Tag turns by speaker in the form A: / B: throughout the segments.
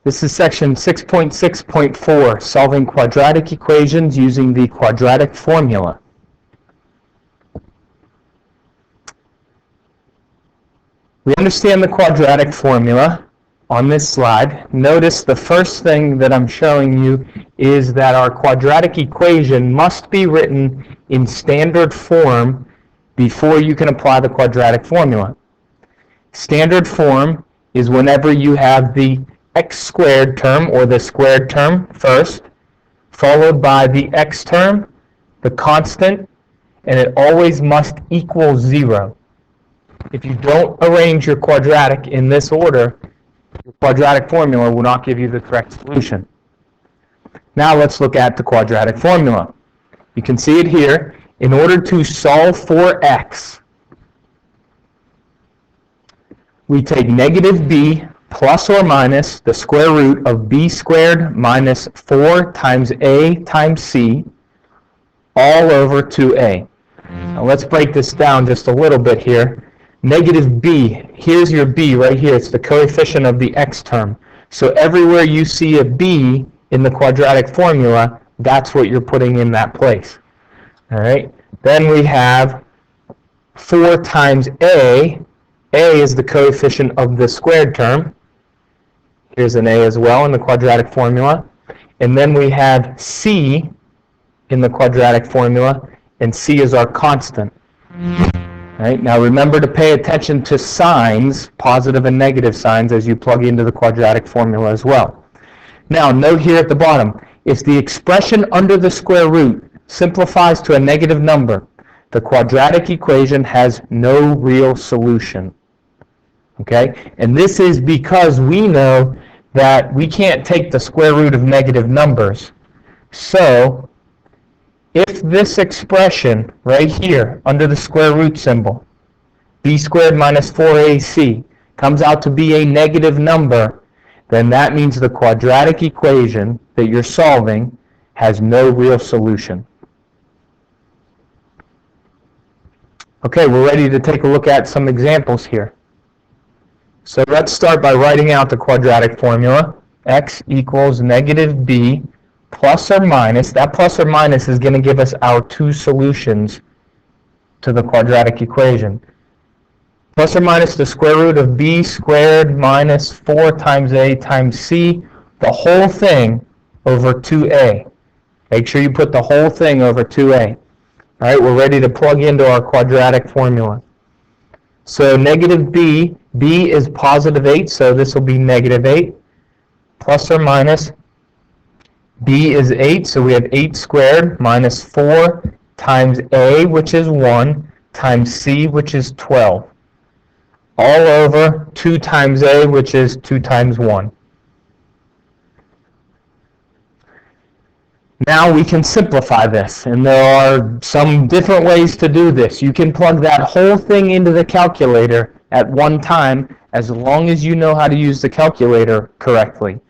A: This is section 6.6.4, solving quadratic equations using the quadratic formula. We understand the quadratic formula on this slide. Notice the first thing that I'm showing you is that our quadratic equation must be written in standard form before you can apply the quadratic formula. Standard form is whenever you have the x squared term or the squared term first, followed by the x term, the constant, and it always must equal 0. If you don't arrange your quadratic in this order, your quadratic formula will not give you the correct solution. Now let's look at the quadratic formula. You can see it here. In order to solve for x, we take negative b plus or minus the square root of b squared minus 4 times a times c all over 2a. Now let's break this down just a little bit here. Negative b, here's your b right here. It's the coefficient of the x term. So everywhere you see a b in the quadratic formula, that's what you're putting in that place. All right. Then we have 4 times a. A is the coefficient of the squared term. Here's an a as well in the quadratic formula. And then we have c in the quadratic formula, and c is our constant. Right? Now remember to pay attention to signs, positive and negative signs, as you plug into the quadratic formula as well. Now note here at the bottom, if the expression under the square root simplifies to a negative number, the quadratic equation has no real solution. Okay? And this is because we know that we can't take the square root of negative numbers. So if this expression right here under the square root symbol, b squared minus 4ac, comes out to be a negative number, then that means the quadratic equation that you're solving has no real solution. Okay, we're ready to take a look at some examples here. So let's start by writing out the quadratic formula. X equals negative b plus or minus. That plus or minus is going to give us our two solutions to the quadratic equation. Plus or minus the square root of b squared minus 4 times a times c, the whole thing over 2a. Make sure you put the whole thing over 2a. All right, we're ready to plug into our quadratic formula. So negative b is positive 8, so this will be negative 8. Plus or minus, b is 8, so we have 8 squared minus 4 times a, which is 1, times c, which is 12. All over 2 times a, which is 2 times 1. Now we can simplify this, and there are some different ways to do this. You can plug that whole thing into the calculator at one time, as long as you know how to use the calculator correctly.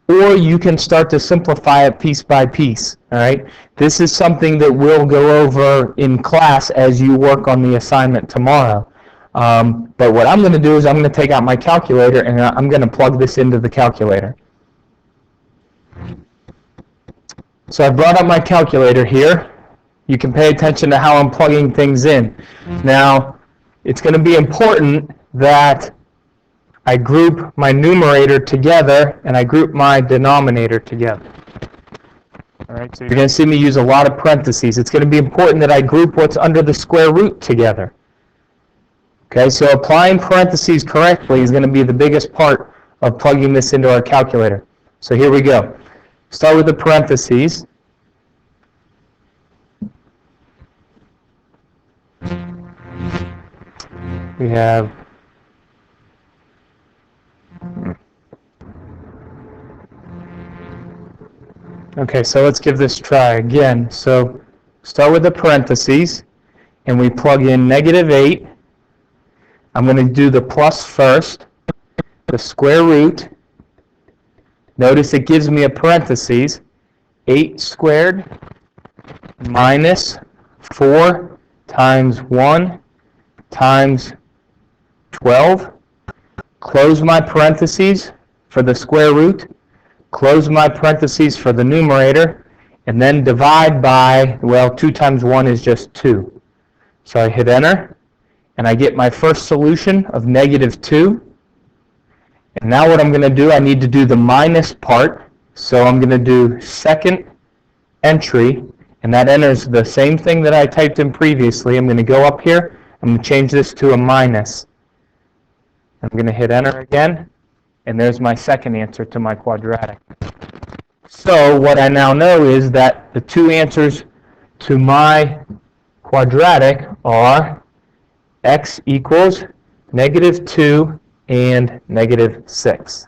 A: Or you can start to simplify it piece by piece. All right? This is something that we'll go over in class as you work on the assignment tomorrow. But what I'm going to do is I'm going to take out my calculator and I'm going to plug this into the calculator. So I brought up my calculator here. You can pay attention to how I'm plugging things in. Now, it's going to be important that I group my numerator together and I group my denominator together. All right, so you're going to see me use a lot of parentheses. It's going to be important that I group what's under the square root together. Okay, so applying parentheses correctly is going to be the biggest part of plugging this into our calculator. So here we go. Start with the parentheses. We have okay, so let's give this a try again. So start with the parentheses and we plug in negative 8. I'm going to do the plus first, the square root. Notice it gives me a parentheses, 8 squared minus 4 times 1 times 12. Close my parentheses for the square root. close my parentheses for the numerator, and then divide by, well, 2 times 1 is just 2. So I hit enter, and I get my first solution of negative 2. And now what I'm going to do, I need to do the minus part. So I'm going to do second entry, and that enters the same thing that I typed in previously. I'm going to go up here, I'm going to change this to a minus. I'm going to hit enter again, and there's my second answer to my quadratic. So what I now know is that the two answers to my quadratic are x equals negative 2 and negative 6.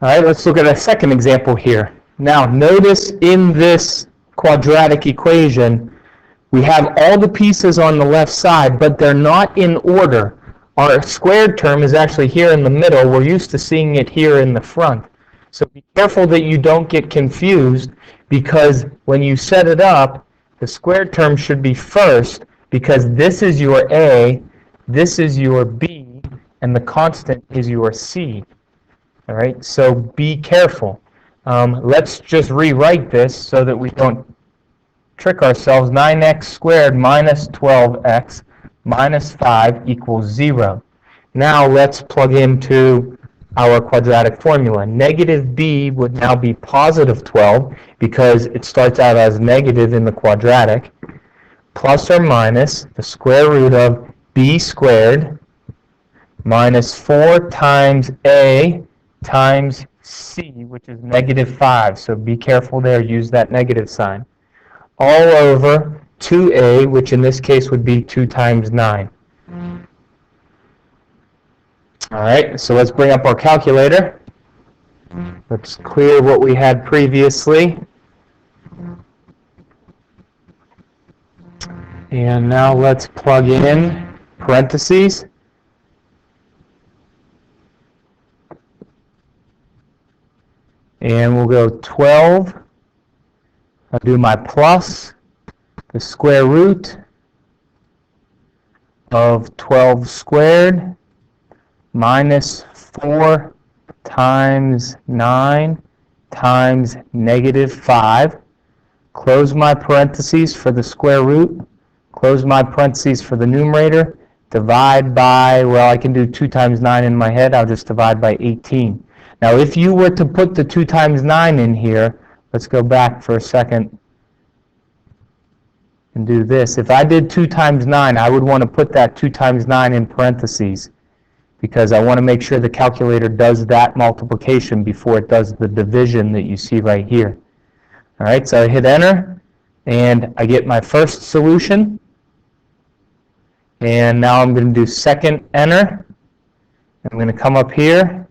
A: All right, let's look at a second example here. Now, notice in this quadratic equation, we have all the pieces on the left side, but they're not in order. Our squared term is actually here in the middle. We're used to seeing it here in the front. So be careful that you don't get confused, because when you set it up, the squared term should be first, because this is your A, this is your B, and the constant is your C. All right, so be careful. Let's just rewrite this so that we don't trick ourselves. 9x squared minus 12x minus 5 equals 0. Now let's plug into our quadratic formula. Negative b would now be positive 12 because it starts out as negative in the quadratic, plus or minus the square root of b squared minus 4 times a times c, which is negative 5. So be careful there, use that negative sign, all over 2a, which in this case would be 2 times 9. All right, so let's bring up our calculator. Let's clear what we had previously. And now let's plug in parentheses. And we'll go 12. I'll do my plus the square root of 12 squared minus 4 times 9 times negative 5. Close my parentheses for the square root. Close my parentheses for the numerator. Divide by, well, I can do 2 times 9 in my head. I'll just divide by 18. Now, if you were to put the 2 times 9 in here, let's go back for a second and do this. If I did 2 times 9, I would want to put that 2 times 9 in parentheses, because I want to make sure the calculator does that multiplication before it does the division that you see right here. All right, so I hit enter, and I get my first solution. And now I'm going to do second enter. I'm going to come up here,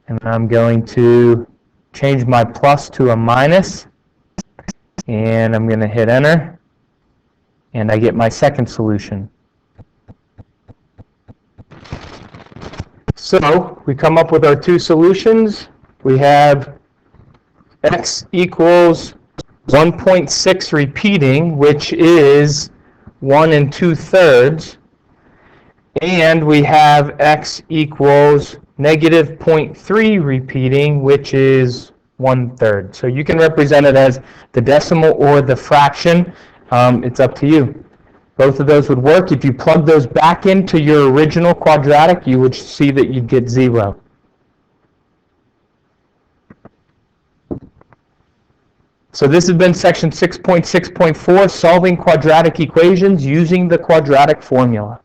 A: and I'm going to change my plus to a minus, and I'm going to hit enter, and I get my second solution. So we come up with our two solutions. We have x equals 1.6 repeating, which is 1 2/3, and we have x equals negative 0.3 repeating, which is 1/3. So you can represent it as the decimal or the fraction. It's up to you. Both of those would work. If you plug those back into your original quadratic, you would see that you'd get 0. So this has been section 6.6.4, solving quadratic equations using the quadratic formula.